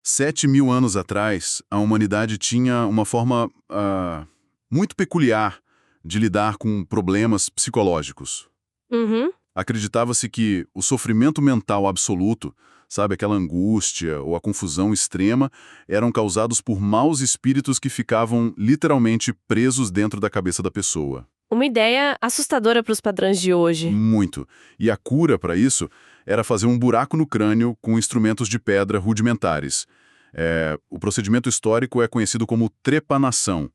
7.000 anos atrás, a humanidade tinha uma forma muito peculiar de lidar com problemas psicológicos. Uhum. Acreditava-se que o sofrimento mental absoluto, sabe, aquela angústia ou a confusão extrema, eram causados por maus espíritos que ficavam literalmente presos dentro da cabeça da pessoa. Uma ideia assustadora para os padrões de hoje. Muito. E a cura para isso era fazer um buraco no crânio com instrumentos de pedra rudimentares. O procedimento histórico é conhecido como trepanação.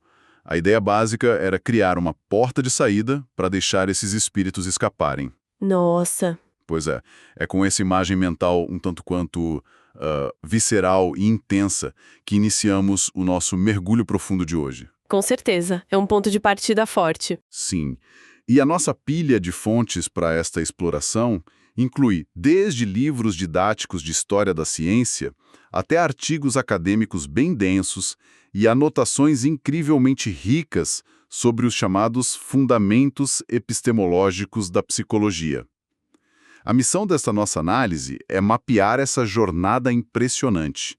A ideia básica era criar uma porta de saída para deixar esses espíritos escaparem. Nossa, Pois é com essa imagem mental um tanto quanto visceral e intensa que iniciamos o nosso mergulho profundo de hoje. com certeza. É um ponto de partida forte. Sim. E a nossa pilha de fontes para esta exploração inclui desde livros didáticos de história da ciência até artigos acadêmicos bem densos e anotações incrivelmente ricas sobre os chamados fundamentos epistemológicos da psicologia. A missão desta nossa análise é mapear essa jornada impressionante.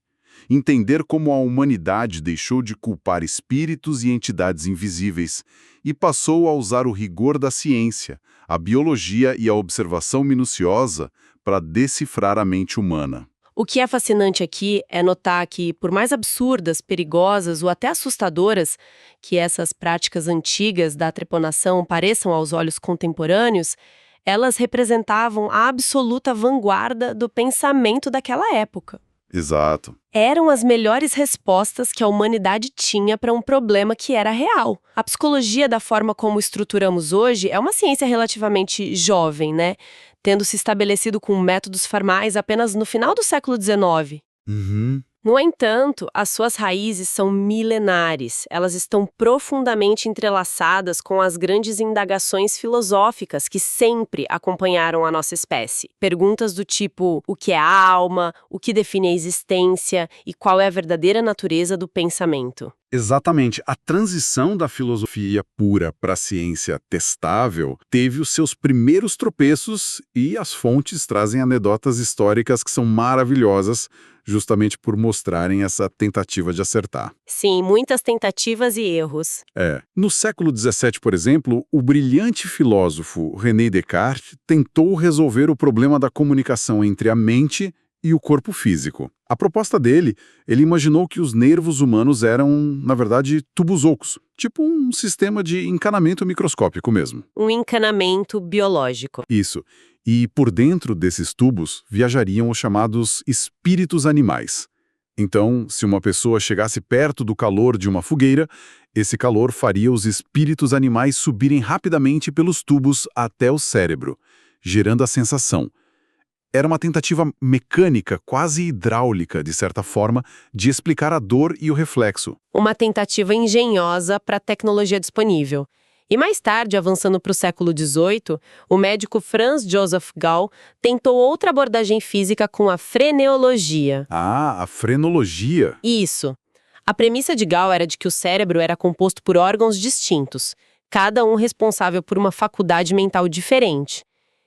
Entender como a humanidade deixou de culpar espíritos e entidades invisíveis e passou a usar o rigor da ciência, a biologia e a observação minuciosa para decifrar a mente humana. O que é fascinante aqui é notar que, por mais absurdas, perigosas ou até assustadoras que essas práticas antigas da treponação pareçam aos olhos contemporâneos, elas representavam a absoluta vanguarda do pensamento daquela época. Exato. Eram as melhores respostas que a humanidade tinha para um problema que era real. A psicologia, da forma como estruturamos hoje, é uma ciência relativamente jovem, né? Tendo se estabelecido com métodos formais apenas no final do século XIX. Uhum. No entanto, as suas raízes são milenares. Elas estão profundamente entrelaçadas com as grandes indagações filosóficas que sempre acompanharam a nossa espécie. Perguntas do tipo: o que é a alma, o que define a existência e qual é a verdadeira natureza do pensamento. Exatamente. A transição da filosofia pura para a ciência testável teve os seus primeiros tropeços e as fontes trazem anedotas históricas que são maravilhosas, justamente por mostrarem essa tentativa de acertar. Sim, muitas tentativas e erros. No século XVII, por exemplo, o brilhante filósofo René Descartes tentou resolver o problema da comunicação entre a mente e o corpo físico. A proposta dele, ele imaginou que os nervos humanos eram, na verdade, tubos ocos, tipo um sistema de encanamento microscópico mesmo. Um encanamento biológico. Isso. E por dentro desses tubos viajariam os chamados espíritos animais. Então, se uma pessoa chegasse perto do calor de uma fogueira, esse calor faria os espíritos animais subirem rapidamente pelos tubos até o cérebro, gerando a sensação. Era uma tentativa mecânica, quase hidráulica, de certa forma, de explicar a dor e o reflexo. Uma tentativa engenhosa para a tecnologia disponível. E mais tarde, avançando para o século XVIII, o médico Franz Joseph Gall tentou outra abordagem física com a freneologia. Ah, a frenologia. Isso. A premissa de Gall era de que o cérebro era composto por órgãos distintos, cada um responsável por uma faculdade mental diferente.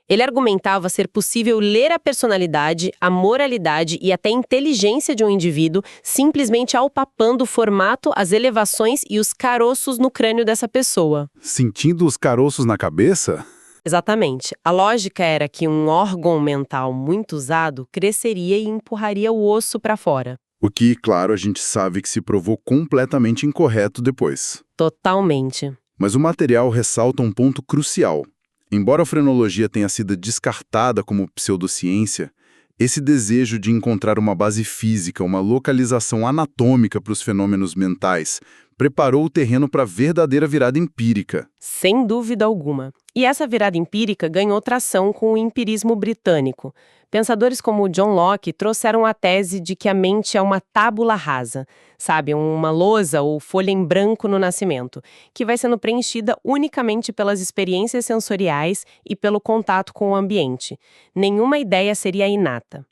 Ele argumentava ser possível ler a personalidade, a moralidade e até a inteligência de um indivíduo simplesmente palpando o formato, as elevações e os caroços no crânio dessa pessoa. Sentindo os caroços na cabeça? Exatamente. A lógica era que um órgão mental muito usado cresceria e empurraria o osso para fora. O que, claro, a gente sabe que se provou completamente incorreto depois. Totalmente. Mas o material ressalta um ponto crucial. Embora a frenologia tenha sido descartada como pseudociência, esse desejo de encontrar uma base física, uma localização anatômica para os fenômenos mentais, preparou o terreno para a verdadeira virada empírica. Sem dúvida alguma. E essa virada empírica ganhou tração com o empirismo britânico. Pensadores como John Locke trouxeram a tese de que a mente é uma tábula rasa, sabe, uma lousa ou folha em branco no nascimento, que vai sendo preenchida unicamente pelas experiências sensoriais e pelo contato com o ambiente. Nenhuma ideia seria inata.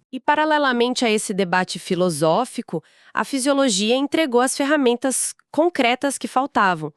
E paralelamente a esse debate filosófico, a fisiologia entregou as ferramentas concretas que faltavam.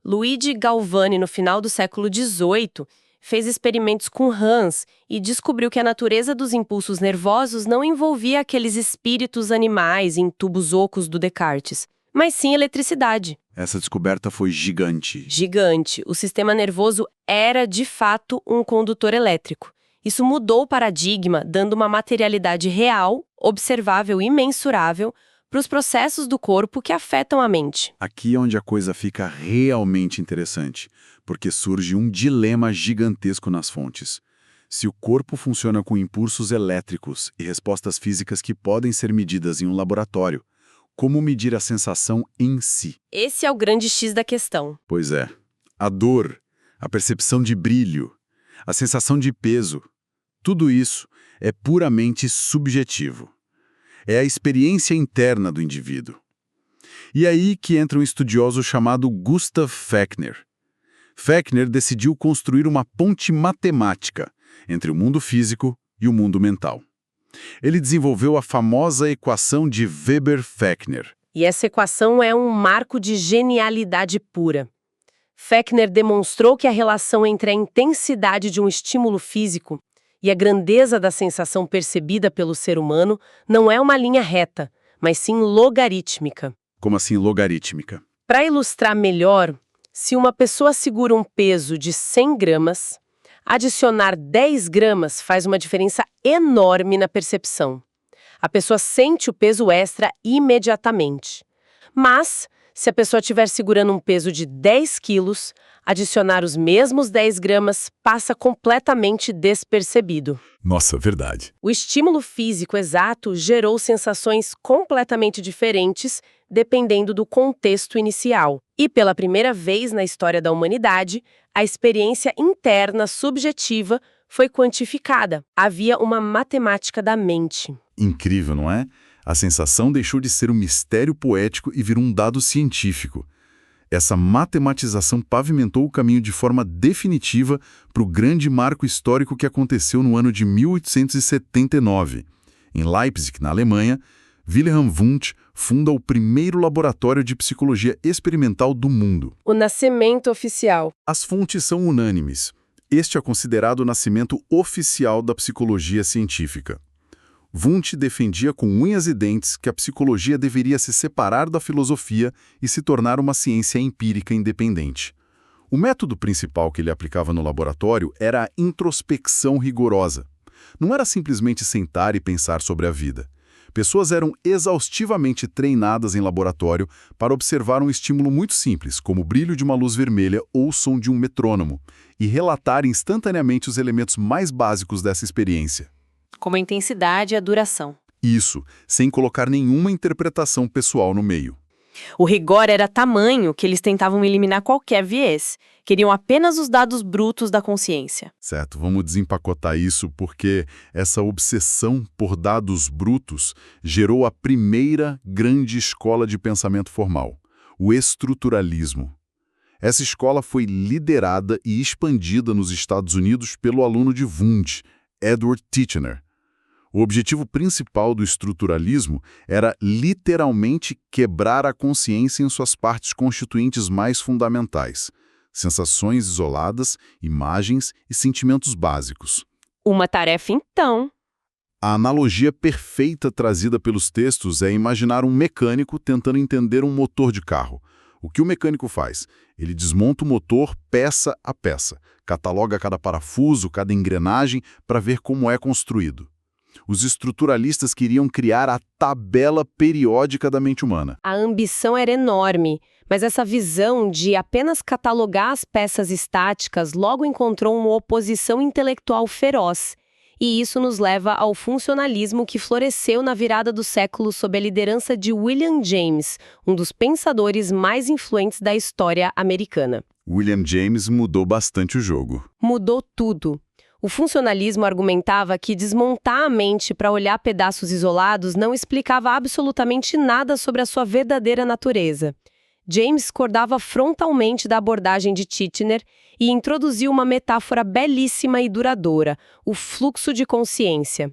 Luigi Galvani, no final do século XVIII, fez experimentos com rãs e descobriu que a natureza dos impulsos nervosos não envolvia aqueles espíritos animais em tubos ocos do Descartes, mas sim eletricidade. Essa descoberta foi gigante. Gigante. O sistema nervoso era, de fato, um condutor elétrico. Isso mudou o paradigma, dando uma materialidade real, observável e mensurável para os processos do corpo que afetam a mente. Aqui é onde a coisa fica realmente interessante, porque surge um dilema gigantesco nas fontes. Se o corpo funciona com impulsos elétricos e respostas físicas que podem ser medidas em um laboratório, como medir a sensação em si? Esse é o grande X da questão. Pois é. A dor, a percepção de brilho, a sensação de peso, tudo isso é puramente subjetivo. É a experiência interna do indivíduo. E aí que entra um estudioso chamado Gustav Fechner. Fechner decidiu construir uma ponte matemática entre o mundo físico e o mundo mental. Ele desenvolveu a famosa equação de Weber-Fechner. E essa equação é um marco de genialidade pura. Fechner demonstrou que a relação entre a intensidade de um estímulo físico e a grandeza da sensação percebida pelo ser humano não é uma linha reta, mas sim logarítmica. Como assim logarítmica? Para ilustrar melhor, se uma pessoa segura um peso de 100 gramas, adicionar 10 gramas faz uma diferença enorme na percepção. A pessoa sente o peso extra imediatamente. Mas, se a pessoa estiver segurando um peso de 10 quilos, adicionar os mesmos 10 gramas passa completamente despercebido. Nossa, verdade. O estímulo físico exato gerou sensações completamente diferentes, dependendo do contexto inicial. E pela primeira vez na história da humanidade, a experiência interna subjetiva foi quantificada. Havia uma matemática da mente. Incrível, não é? A sensação deixou de ser um mistério poético e virou um dado científico. Essa matematização pavimentou o caminho de forma definitiva para o grande marco histórico que aconteceu no ano de 1879. Em Leipzig, na Alemanha, Wilhelm Wundt funda o primeiro laboratório de psicologia experimental do mundo. O nascimento oficial. As fontes são unânimes. Este é considerado o nascimento oficial da psicologia científica. Wundt defendia com unhas e dentes que a psicologia deveria se separar da filosofia e se tornar uma ciência empírica independente. O método principal que ele aplicava no laboratório era a introspecção rigorosa. Não era simplesmente sentar e pensar sobre a vida. Pessoas eram exaustivamente treinadas em laboratório para observar um estímulo muito simples, como o brilho de uma luz vermelha ou o som de um metrônomo, e relatar instantaneamente os elementos mais básicos dessa experiência. Como a intensidade e a duração. Isso, sem colocar nenhuma interpretação pessoal no meio. O rigor era tamanho que eles tentavam eliminar qualquer viés. Queriam apenas os dados brutos da consciência. Certo, vamos desempacotar isso porque essa obsessão por dados brutos gerou a primeira grande escola de pensamento formal, o estruturalismo. Essa escola foi liderada e expandida nos Estados Unidos pelo aluno de Wundt, Edward Titchener. O objetivo principal do estruturalismo era literalmente quebrar a consciência em suas partes constituintes mais fundamentais, sensações isoladas, imagens e sentimentos básicos. Uma tarefa, então. A analogia perfeita trazida pelos textos é imaginar um mecânico tentando entender um motor de carro. O que o mecânico faz? Ele desmonta o motor peça a peça, cataloga cada parafuso, cada engrenagem para ver como é construído. Os estruturalistas queriam criar a tabela periódica da mente humana. A ambição era enorme, mas essa visão de apenas catalogar as peças estáticas logo encontrou uma oposição intelectual feroz. E isso nos leva ao funcionalismo que floresceu na virada do século sob a liderança de William James, um dos pensadores mais influentes da história americana. William James mudou bastante o jogo. Mudou tudo. O funcionalismo argumentava que desmontar a mente para olhar pedaços isolados não explicava absolutamente nada sobre a sua verdadeira natureza. James discordava frontalmente da abordagem de Titchener e introduziu uma metáfora belíssima e duradoura, o fluxo de consciência.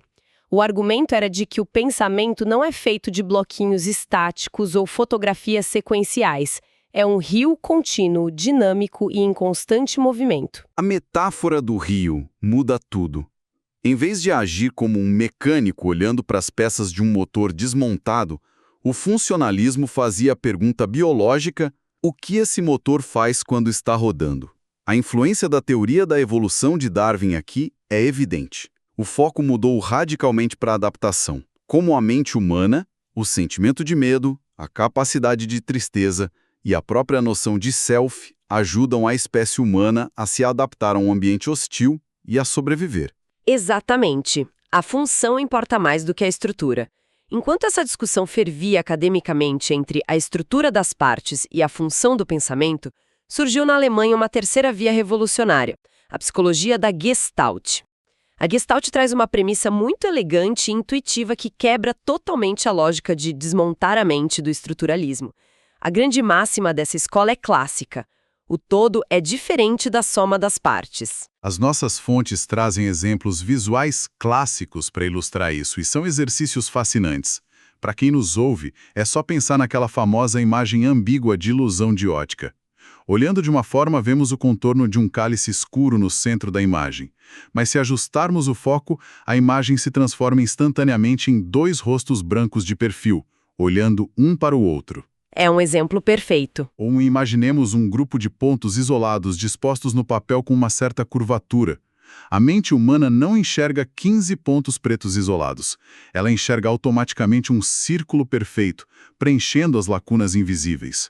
O argumento era de que o pensamento não é feito de bloquinhos estáticos ou fotografias sequenciais, é um rio contínuo, dinâmico e em constante movimento. A metáfora do rio muda tudo. Em vez de agir como um mecânico olhando para as peças de um motor desmontado, o funcionalismo fazia a pergunta biológica: o que esse motor faz quando está rodando? A influência da teoria da evolução de Darwin aqui é evidente. O foco mudou radicalmente para a adaptação. Como a mente humana, o sentimento de medo, a capacidade de tristeza e a própria noção de self ajudam a espécie humana a se adaptar a um ambiente hostil e a sobreviver. Exatamente. A função importa mais do que a estrutura. Enquanto essa discussão fervia academicamente entre a estrutura das partes e a função do pensamento, surgiu na Alemanha uma terceira via revolucionária, a psicologia da Gestalt. A Gestalt traz uma premissa muito elegante e intuitiva que quebra totalmente a lógica de desmontar a mente do estruturalismo. A grande máxima dessa escola é clássica: o todo é diferente da soma das partes. As nossas fontes trazem exemplos visuais clássicos para ilustrar isso e são exercícios fascinantes. Para quem nos ouve, é só pensar naquela famosa imagem ambígua de ilusão de ótica. Olhando de uma forma, vemos o contorno de um cálice escuro no centro da imagem. Mas se ajustarmos o foco, a imagem se transforma instantaneamente em dois rostos brancos de perfil, olhando um para o outro. É um exemplo perfeito. Ou imaginemos um grupo de pontos isolados dispostos no papel com uma certa curvatura. A mente humana não enxerga 15 pontos pretos isolados. Ela enxerga automaticamente um círculo perfeito, preenchendo as lacunas invisíveis.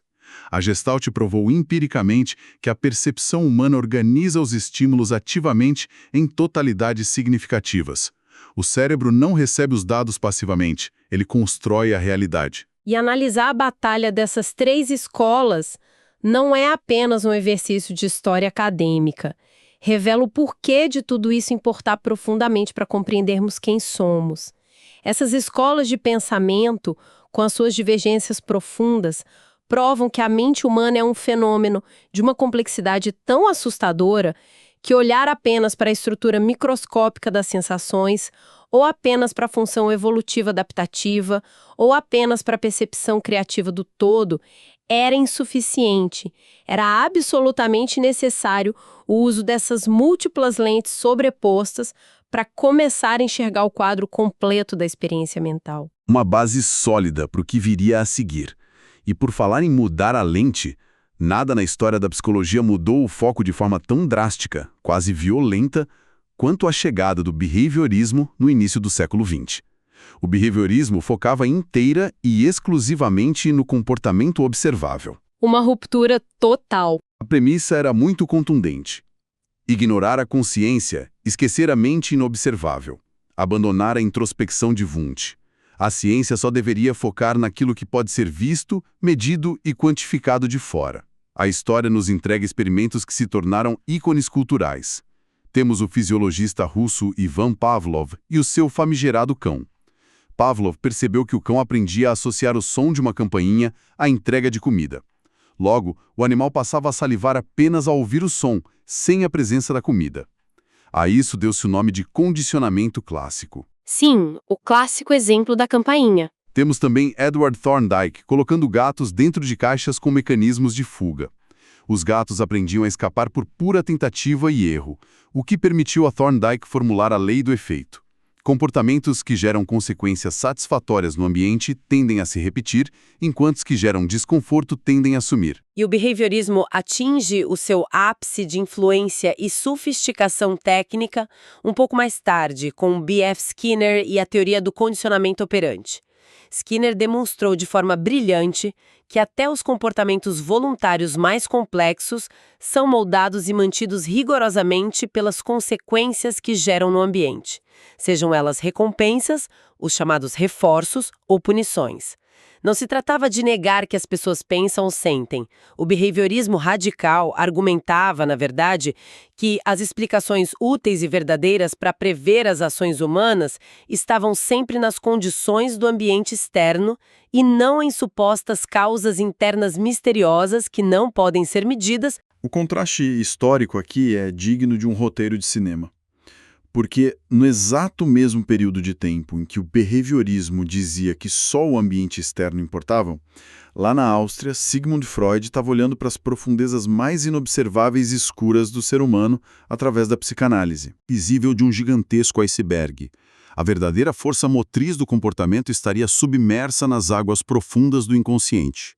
A Gestalt provou empiricamente que a percepção humana organiza os estímulos ativamente em totalidades significativas. O cérebro não recebe os dados passivamente, ele constrói a realidade. E analisar a batalha dessas três escolas não é apenas um exercício de história acadêmica. Revela o porquê de tudo isso importar profundamente para compreendermos quem somos. Essas escolas de pensamento, com as suas divergências profundas, provam que a mente humana é um fenômeno de uma complexidade tão assustadora que olhar apenas para a estrutura microscópica das sensações, ou apenas para a função evolutiva adaptativa, ou apenas para a percepção criativa do todo, era insuficiente. Era absolutamente necessário o uso dessas múltiplas lentes sobrepostas para começar a enxergar o quadro completo da experiência mental. Uma base sólida para o que viria a seguir. E por falar em mudar a lente, nada na história da psicologia mudou o foco de forma tão drástica, quase violenta, quanto a chegada do behaviorismo no início do século XX. O behaviorismo focava inteira e exclusivamente no comportamento observável. Uma ruptura total. A premissa era muito contundente. Ignorar a consciência, esquecer a mente inobservável, abandonar a introspecção de Wundt. A ciência só deveria focar naquilo que pode ser visto, medido e quantificado de fora. A história nos entrega experimentos que se tornaram ícones culturais. Temos o fisiologista russo Ivan Pavlov e o seu famigerado cão. Pavlov percebeu que o cão aprendia a associar o som de uma campainha à entrega de comida. Logo, o animal passava a salivar apenas ao ouvir o som, sem a presença da comida. A isso deu-se o nome de condicionamento clássico. Sim, o clássico exemplo da campainha. Temos também Edward Thorndike colocando gatos dentro de caixas com mecanismos de fuga. Os gatos aprendiam a escapar por pura tentativa e erro, o que permitiu a Thorndike formular a lei do efeito. Comportamentos que geram consequências satisfatórias no ambiente tendem a se repetir, enquanto os que geram desconforto tendem a sumir. E o behaviorismo atinge o seu ápice de influência e sofisticação técnica um pouco mais tarde, com B.F. Skinner e a teoria do condicionamento operante. Skinner demonstrou de forma brilhante que até os comportamentos voluntários mais complexos são moldados e mantidos rigorosamente pelas consequências que geram no ambiente, sejam elas recompensas, os chamados reforços ou punições. Não se tratava de negar que as pessoas pensam ou sentem. O behaviorismo radical argumentava, na verdade, que as explicações úteis e verdadeiras para prever as ações humanas estavam sempre nas condições do ambiente externo e não em supostas causas internas misteriosas que não podem ser medidas. O contraste histórico aqui é digno de um roteiro de cinema. Porque no exato mesmo período de tempo em que o behaviorismo dizia que só o ambiente externo importava, Lá na Áustria, Sigmund Freud estava olhando para as profundezas mais inobserváveis e escuras do ser humano através da psicanálise. Visível de um gigantesco iceberg. A verdadeira força motriz do comportamento estaria submersa nas águas profundas do inconsciente.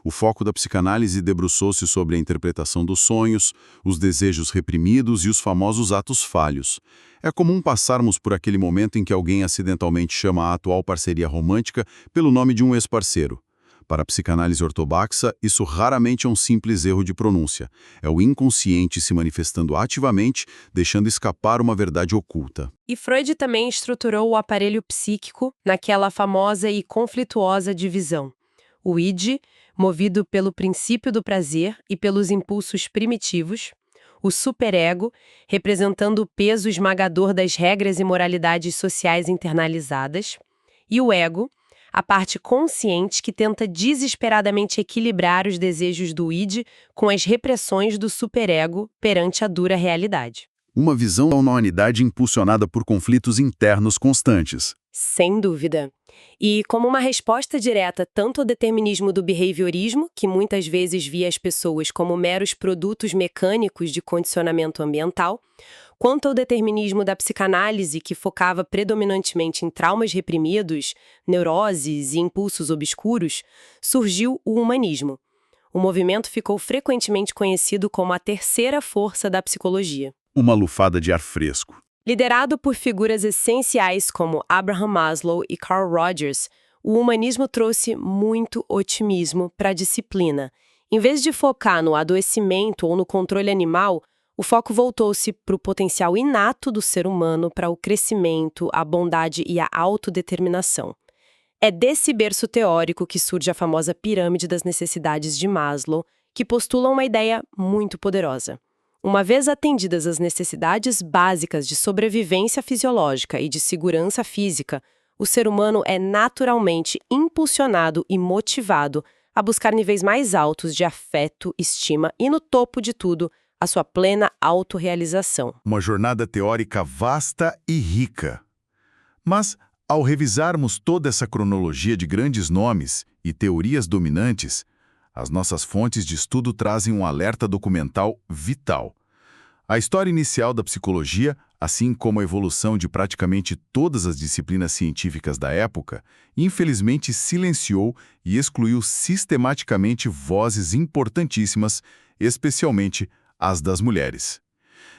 O foco da psicanálise debruçou-se sobre a interpretação dos sonhos, os desejos reprimidos e os famosos atos falhos. É comum passarmos por aquele momento em que alguém acidentalmente chama a atual parceria romântica pelo nome de um ex-parceiro. Para a psicanálise ortodoxa, isso raramente é um simples erro de pronúncia. É o inconsciente se manifestando ativamente, deixando escapar uma verdade oculta. E Freud também estruturou o aparelho psíquico naquela famosa e conflituosa divisão. O id, movido pelo princípio do prazer e pelos impulsos primitivos, o superego, representando o peso esmagador das regras e moralidades sociais internalizadas, e o ego, a parte consciente que tenta desesperadamente equilibrar os desejos do id com as repressões do superego perante a dura realidade. Uma visão da humanidade impulsionada por conflitos internos constantes. Sem dúvida. E como uma resposta direta tanto ao determinismo do behaviorismo, que muitas vezes via as pessoas como meros produtos mecânicos de condicionamento ambiental, quanto ao determinismo da psicanálise, que focava predominantemente em traumas reprimidos, neuroses e impulsos obscuros, surgiu o humanismo. O movimento ficou frequentemente conhecido como a terceira força da psicologia. Uma lufada de ar fresco. Liderado por figuras essenciais como Abraham Maslow e Carl Rogers, o humanismo trouxe muito otimismo para a disciplina. Em vez de focar no adoecimento ou no controle animal, o foco voltou-se para o potencial inato do ser humano para o crescimento, a bondade e a autodeterminação. É desse berço teórico que surge a famosa pirâmide das necessidades de Maslow, que postula uma ideia muito poderosa. Uma vez atendidas as necessidades básicas de sobrevivência fisiológica e de segurança física, o ser humano é naturalmente impulsionado e motivado a buscar níveis mais altos de afeto, estima e, no topo de tudo, a sua plena autorrealização. Uma jornada teórica vasta e rica. Mas, ao revisarmos toda essa cronologia de grandes nomes e teorias dominantes, as nossas fontes de estudo trazem um alerta documental vital. A história inicial da psicologia, assim como a evolução de praticamente todas as disciplinas científicas da época, infelizmente silenciou e excluiu sistematicamente vozes importantíssimas, especialmente as das mulheres.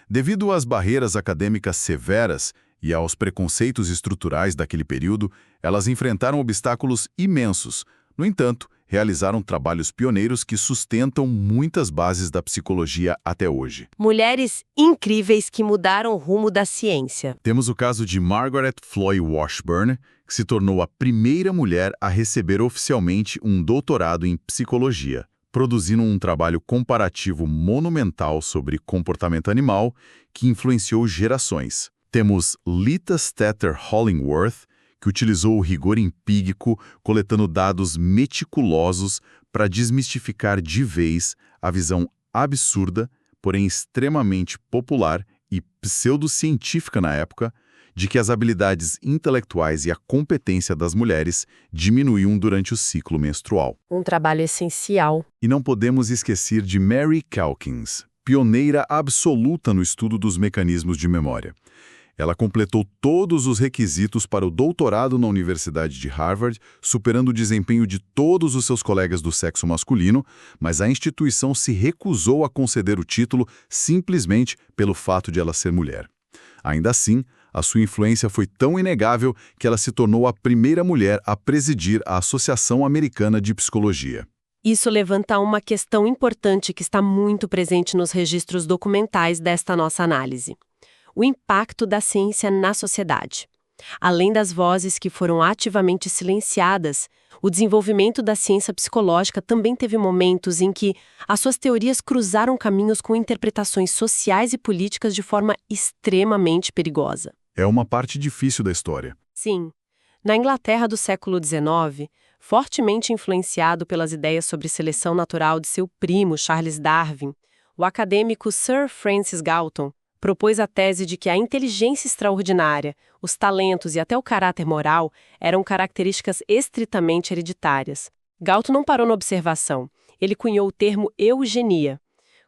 Devido às barreiras acadêmicas severas e aos preconceitos estruturais daquele período, elas enfrentaram obstáculos imensos. No entanto, realizaram trabalhos pioneiros que sustentam muitas bases da psicologia até hoje. Mulheres incríveis que mudaram o rumo da ciência. Temos o caso de Margaret Floy Washburn, que se tornou a primeira mulher a receber oficialmente um doutorado em psicologia, produzindo um trabalho comparativo monumental sobre comportamento animal que influenciou gerações. Temos Lita Stetter Hollingworth, que utilizou o rigor empírico, coletando dados meticulosos para desmistificar de vez a visão absurda, porém extremamente popular e pseudocientífica na época, de que as habilidades intelectuais e a competência das mulheres diminuíam durante o ciclo menstrual. Um trabalho essencial. E não podemos esquecer de Mary Calkins, pioneira absoluta no estudo dos mecanismos de memória. Ela completou todos os requisitos para o doutorado na Universidade de Harvard, superando o desempenho de todos os seus colegas do sexo masculino, mas a instituição se recusou a conceder o título simplesmente pelo fato de ela ser mulher. Ainda assim, a sua influência foi tão inegável que ela se tornou a primeira mulher a presidir a Associação Americana de Psicologia. Isso levanta uma questão importante que está muito presente nos registros documentais desta nossa análise. O impacto da ciência na sociedade. Além das vozes que foram ativamente silenciadas, o desenvolvimento da ciência psicológica também teve momentos em que as suas teorias cruzaram caminhos com interpretações sociais e políticas de forma extremamente perigosa. É uma parte difícil da história. Sim. Na Inglaterra do século XIX, fortemente influenciado pelas ideias sobre seleção natural de seu primo Charles Darwin, o acadêmico Sir Francis Galton propôs a tese de que a inteligência extraordinária, os talentos e até o caráter moral eram características estritamente hereditárias. Galton não parou na observação. Ele cunhou o termo eugenia.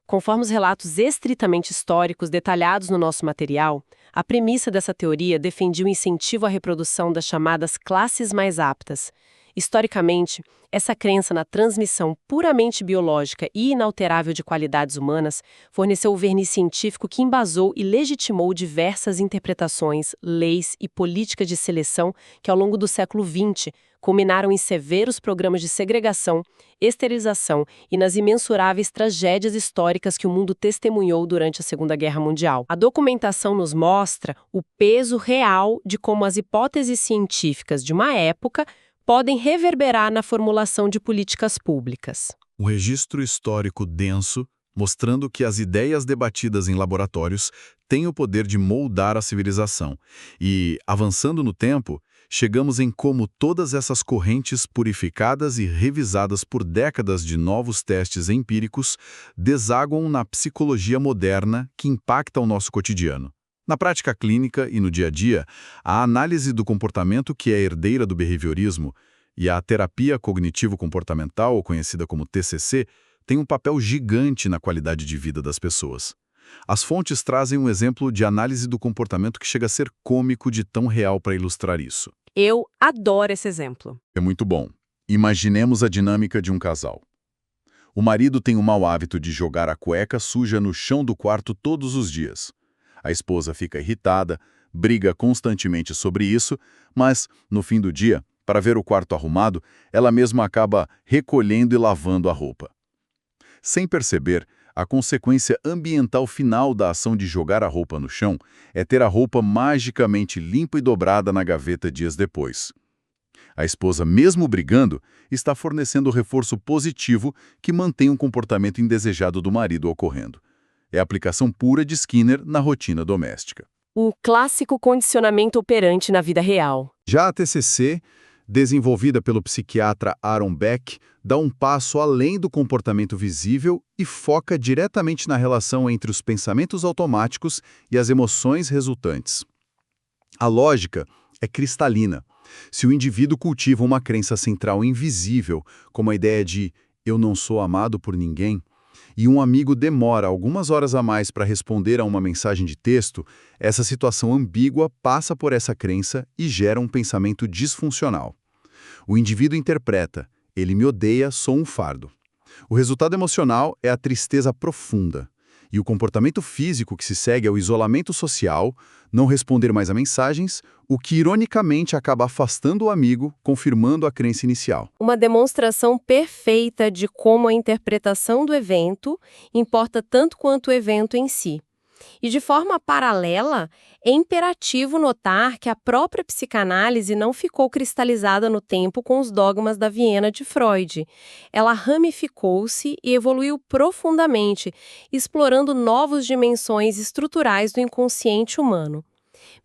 Conforme os relatos estritamente históricos detalhados no nosso material, a premissa dessa teoria defendia o incentivo à reprodução das chamadas classes mais aptas. Historicamente, essa crença na transmissão puramente biológica e inalterável de qualidades humanas forneceu o verniz científico que embasou e legitimou diversas interpretações, leis e políticas de seleção que, ao longo do século XX, culminaram em severos programas de segregação, esterilização e nas imensuráveis tragédias históricas que o mundo testemunhou durante a Segunda Guerra Mundial. A documentação nos mostra o peso real de como as hipóteses científicas de uma época podem reverberar na formulação de políticas públicas. Um registro histórico denso, mostrando que as ideias debatidas em laboratórios têm o poder de moldar a civilização. E, avançando no tempo, chegamos em como todas essas correntes purificadas e revisadas por décadas de novos testes empíricos desaguam na psicologia moderna que impacta o nosso cotidiano. Na prática clínica e no dia a dia, a análise do comportamento, que é herdeira do behaviorismo, e a terapia cognitivo-comportamental, ou conhecida como TCC, tem um papel gigante na qualidade de vida das pessoas. As fontes trazem um exemplo de análise do comportamento que chega a ser cômico de tão real para ilustrar isso. Eu adoro esse exemplo. É muito bom. Imaginemos a dinâmica de um casal. O marido tem o mau hábito de jogar a cueca suja no chão do quarto todos os dias. A esposa fica irritada, briga constantemente sobre isso, mas, no fim do dia, para ver o quarto arrumado, ela mesma acaba recolhendo e lavando a roupa. Sem perceber, a consequência ambiental final da ação de jogar a roupa no chão é ter a roupa magicamente limpa e dobrada na gaveta dias depois. A esposa, mesmo brigando, está fornecendo o reforço positivo que mantém um comportamento indesejado do marido ocorrendo. É a aplicação pura de Skinner na rotina doméstica. O clássico condicionamento operante na vida real. Já a TCC, desenvolvida pelo psiquiatra Aaron Beck, dá um passo além do comportamento visível e foca diretamente na relação entre os pensamentos automáticos e as emoções resultantes. A lógica é cristalina. Se o indivíduo cultiva uma crença central invisível, como a ideia de "eu não sou amado por ninguém", e um amigo demora algumas horas a mais para responder a uma mensagem de texto, essa situação ambígua passa por essa crença e gera um pensamento disfuncional. O indivíduo interpreta: ele me odeia, sou um fardo. O resultado emocional é a tristeza profunda. E o comportamento físico que se segue é o isolamento social, não responder mais a mensagens, o que ironicamente acaba afastando o amigo, confirmando a crença inicial. Uma demonstração perfeita de como a interpretação do evento importa tanto quanto o evento em si. E de forma paralela, é imperativo notar que a própria psicanálise não ficou cristalizada no tempo com os dogmas da Viena de Freud. Ela ramificou-se e evoluiu profundamente, explorando novas dimensões estruturais do inconsciente humano.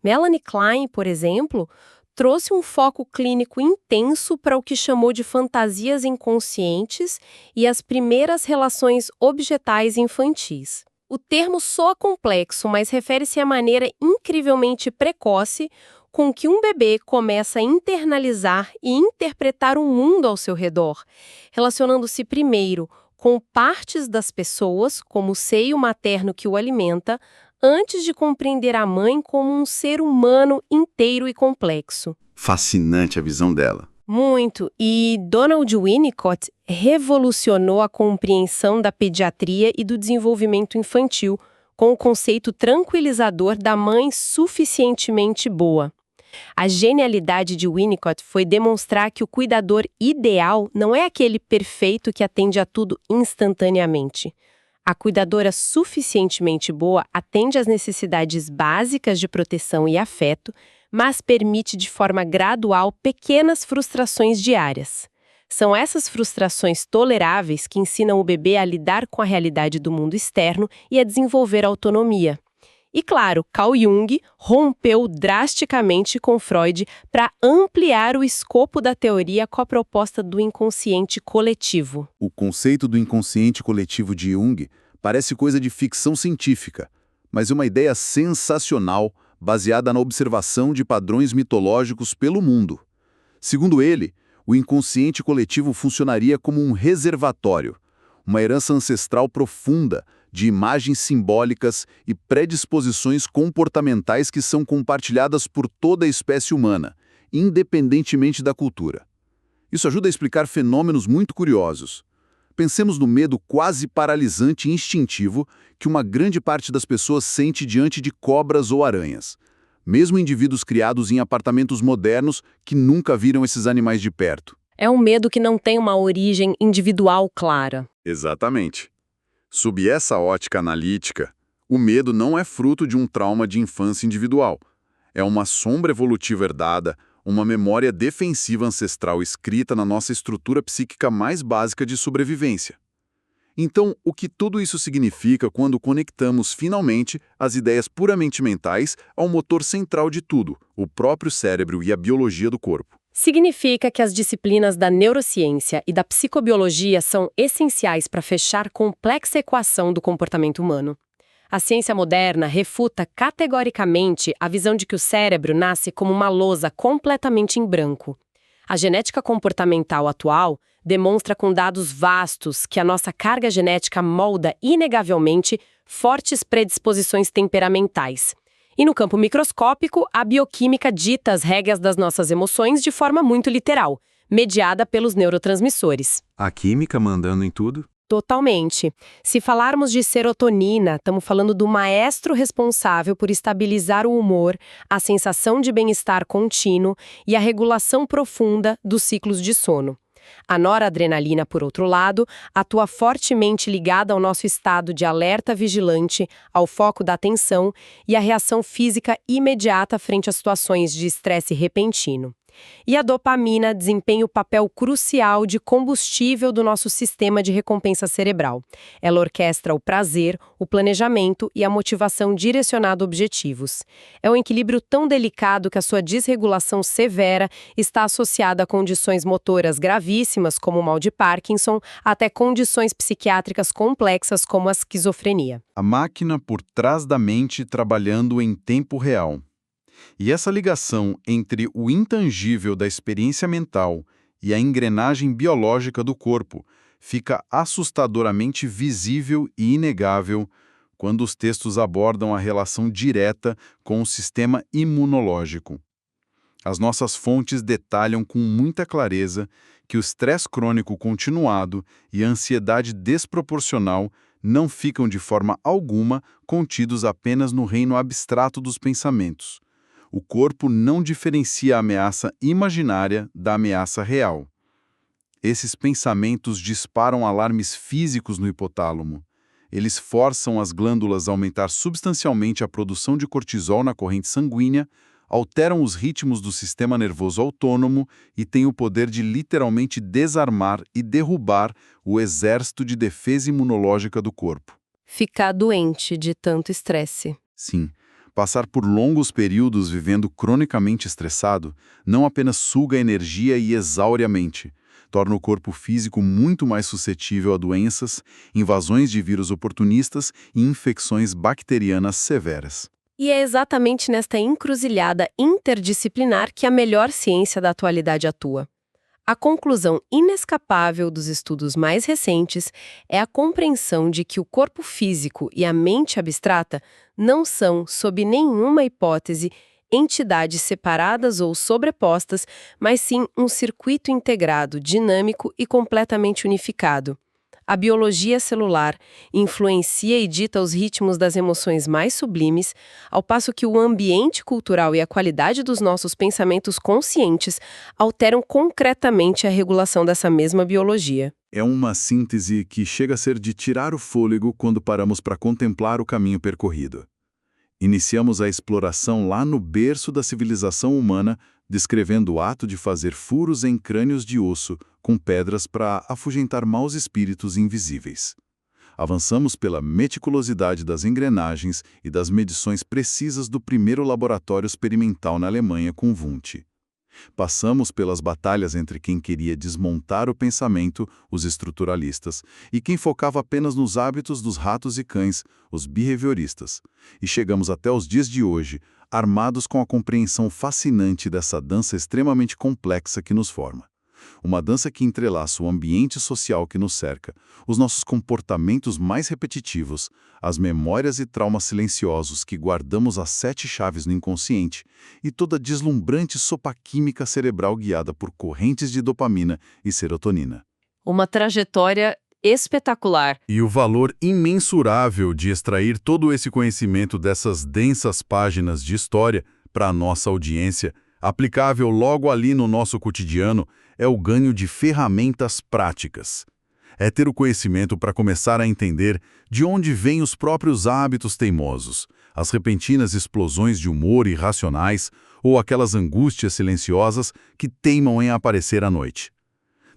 Melanie Klein, por exemplo, trouxe um foco clínico intenso para o que chamou de fantasias inconscientes e as primeiras relações objetais infantis. O termo soa complexo, mas refere-se à maneira incrivelmente precoce com que um bebê começa a internalizar e interpretar o mundo ao seu redor, relacionando-se primeiro com partes das pessoas, como o seio materno que o alimenta, antes de compreender a mãe como um ser humano inteiro e complexo. Fascinante a visão dela. Muito. E Donald Winnicott revolucionou a compreensão da pediatria e do desenvolvimento infantil, com o conceito tranquilizador da mãe suficientemente boa. A genialidade de Winnicott foi demonstrar que o cuidador ideal não é aquele perfeito que atende a tudo instantaneamente. A cuidadora suficientemente boa atende às necessidades básicas de proteção e afeto, mas permite de forma gradual pequenas frustrações diárias. São essas frustrações toleráveis que ensinam o bebê a lidar com a realidade do mundo externo e a desenvolver autonomia. E claro, Carl Jung rompeu drasticamente com Freud para ampliar o escopo da teoria com a proposta do inconsciente coletivo. O conceito do inconsciente coletivo de Jung parece coisa de ficção científica, mas é uma ideia sensacional baseada na observação de padrões mitológicos pelo mundo. Segundo ele, o inconsciente coletivo funcionaria como um reservatório, uma herança ancestral profunda de imagens simbólicas e predisposições comportamentais que são compartilhadas por toda a espécie humana, independentemente da cultura. Isso ajuda a explicar fenômenos muito curiosos. Pensemos no medo quase paralisante e instintivo que uma grande parte das pessoas sente diante de cobras ou aranhas. Mesmo indivíduos criados em apartamentos modernos que nunca viram esses animais de perto. É um medo que não tem uma origem individual clara. Exatamente. Sob essa ótica analítica, o medo não é fruto de um trauma de infância individual. É uma sombra evolutiva herdada, uma memória defensiva ancestral escrita na nossa estrutura psíquica mais básica de sobrevivência. Então, o que tudo isso significa quando conectamos finalmente as ideias puramente mentais ao motor central de tudo, o próprio cérebro e a biologia do corpo? Significa que as disciplinas da neurociência e da psicobiologia são essenciais para fechar complexa equação do comportamento humano. A ciência moderna refuta categoricamente a visão de que o cérebro nasce como uma lousa completamente em branco. A genética comportamental atual demonstra com dados vastos que a nossa carga genética molda inegavelmente fortes predisposições temperamentais. E no campo microscópico, a bioquímica dita as regras das nossas emoções de forma muito literal, mediada pelos neurotransmissores. A química mandando em tudo? Totalmente. Se falarmos de serotonina, estamos falando do maestro responsável por estabilizar o humor, a sensação de bem-estar contínuo e a regulação profunda dos ciclos de sono. A noradrenalina, por outro lado, atua fortemente ligada ao nosso estado de alerta vigilante, ao foco da atenção e à reação física imediata frente a situações de estresse repentino. E a dopamina desempenha o papel crucial de combustível do nosso sistema de recompensa cerebral. Ela orquestra o prazer, o planejamento e a motivação direcionada a objetivos. É um equilíbrio tão delicado que a sua desregulação severa está associada a condições motoras gravíssimas, como o mal de Parkinson, até condições psiquiátricas complexas, como a esquizofrenia. A máquina por trás da mente trabalhando em tempo real. E essa ligação entre o intangível da experiência mental e a engrenagem biológica do corpo fica assustadoramente visível e inegável quando os textos abordam a relação direta com o sistema imunológico. As nossas fontes detalham com muita clareza que o estresse crônico continuado e a ansiedade desproporcional não ficam de forma alguma contidos apenas no reino abstrato dos pensamentos. O corpo não diferencia a ameaça imaginária da ameaça real. Esses pensamentos disparam alarmes físicos no hipotálamo. Eles forçam as glândulas a aumentar substancialmente a produção de cortisol na corrente sanguínea, alteram os ritmos do sistema nervoso autônomo e têm o poder de literalmente desarmar e derrubar o exército de defesa imunológica do corpo. Ficar doente de tanto estresse. Sim. Passar por longos períodos vivendo cronicamente estressado não apenas suga energia e exaure a mente, torna o corpo físico muito mais suscetível a doenças, invasões de vírus oportunistas e infecções bacterianas severas. E é exatamente nesta encruzilhada interdisciplinar que a melhor ciência da atualidade atua. A conclusão inescapável dos estudos mais recentes é a compreensão de que o corpo físico e a mente abstrata não são, sob nenhuma hipótese, entidades separadas ou sobrepostas, mas sim um circuito integrado, dinâmico e completamente unificado. A biologia celular influencia e dita os ritmos das emoções mais sublimes, ao passo que o ambiente cultural e a qualidade dos nossos pensamentos conscientes alteram concretamente a regulação dessa mesma biologia. É uma síntese que chega a ser de tirar o fôlego quando paramos para contemplar o caminho percorrido. Iniciamos a exploração lá no berço da civilização humana, descrevendo o ato de fazer furos em crânios de osso com pedras para afugentar maus espíritos invisíveis. Avançamos pela meticulosidade das engrenagens e das medições precisas do primeiro laboratório experimental na Alemanha com Wundt. Passamos pelas batalhas entre quem queria desmontar o pensamento, os estruturalistas, e quem focava apenas nos hábitos dos ratos e cães, os behavioristas. E chegamos até os dias de hoje, armados com a compreensão fascinante dessa dança extremamente complexa que nos forma. Uma dança que entrelaça o ambiente social que nos cerca, os nossos comportamentos mais repetitivos, as memórias e traumas silenciosos que guardamos às 7 chaves no inconsciente e toda a deslumbrante sopa química cerebral guiada por correntes de dopamina e serotonina. Uma trajetória espetacular. E o valor imensurável de extrair todo esse conhecimento dessas densas páginas de história para a nossa audiência, aplicável logo ali no nosso cotidiano, é o ganho de ferramentas práticas. É ter o conhecimento para começar a entender de onde vêm os próprios hábitos teimosos, as repentinas explosões de humor irracionais ou aquelas angústias silenciosas que teimam em aparecer à noite.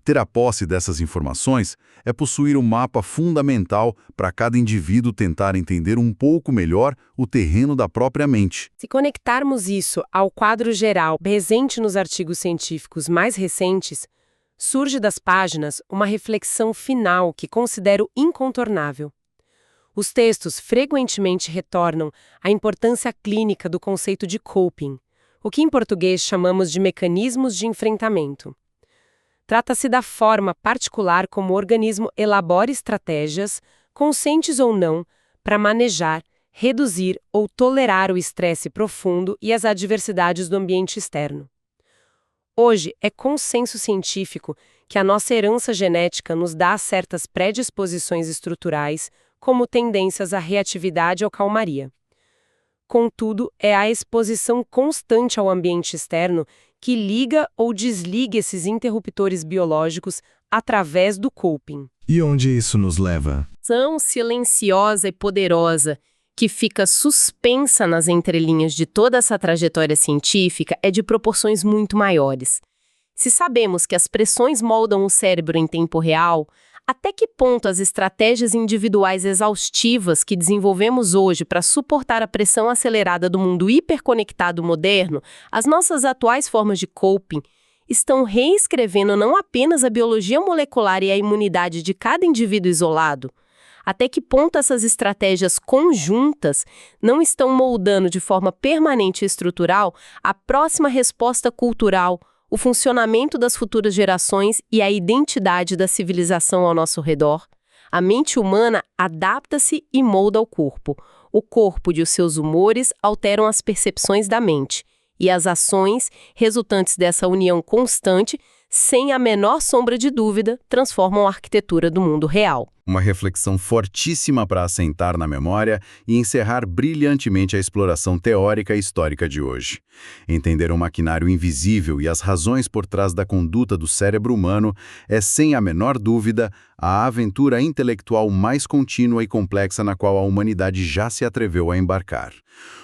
Ter a posse dessas informações é possuir um mapa fundamental para cada indivíduo tentar entender um pouco melhor o terreno da própria mente. Se conectarmos isso ao quadro geral presente nos artigos científicos mais recentes, surge das páginas uma reflexão final que considero incontornável. Os textos frequentemente retornam à importância clínica do conceito de coping, o que em português chamamos de mecanismos de enfrentamento. Trata-se da forma particular como o organismo elabora estratégias, conscientes ou não, para manejar, reduzir ou tolerar o estresse profundo e as adversidades do ambiente externo. Hoje, é consenso científico que a nossa herança genética nos dá certas predisposições estruturais, como tendências à reatividade ou calmaria. Contudo, é a exposição constante ao ambiente externo que liga ou desliga esses interruptores biológicos através do coping. E onde isso nos leva? Ação silenciosa e poderosa, que fica suspensa nas entrelinhas de toda essa trajetória científica, é de proporções muito maiores. Se sabemos que as pressões moldam o cérebro em tempo real, até que ponto as estratégias individuais exaustivas que desenvolvemos hoje para suportar a pressão acelerada do mundo hiperconectado moderno, as nossas atuais formas de coping, estão reescrevendo não apenas a biologia molecular e a imunidade de cada indivíduo isolado? Até que ponto essas estratégias conjuntas não estão moldando de forma permanente e estrutural a próxima resposta cultural, o funcionamento das futuras gerações e a identidade da civilização ao nosso redor? A mente humana adapta-se e molda o corpo. O corpo e os seus humores alteram as percepções da mente. E as ações, resultantes dessa união constante, sem a menor sombra de dúvida, transformam a arquitetura do mundo real. Uma reflexão fortíssima para assentar na memória e encerrar brilhantemente a exploração teórica e histórica de hoje. Entender o maquinário invisível e as razões por trás da conduta do cérebro humano é, sem a menor dúvida, a aventura intelectual mais contínua e complexa na qual a humanidade já se atreveu a embarcar.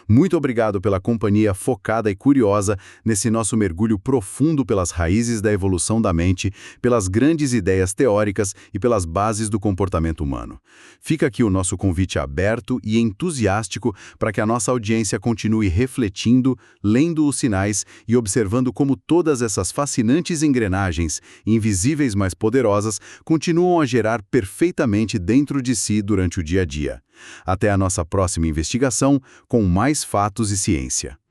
Muito obrigado pela companhia focada e curiosa nesse nosso mergulho profundo pelas raízes da evolução da mente, pelas grandes ideias teóricas e pelas bases do comportamento humano. Fica aqui o nosso convite aberto e entusiástico para que a nossa audiência continue refletindo, lendo os sinais e observando como todas essas fascinantes engrenagens, invisíveis mas poderosas, continuam a gerar perfeitamente dentro de si durante o dia a dia. Até a nossa próxima investigação com mais fatos e ciência.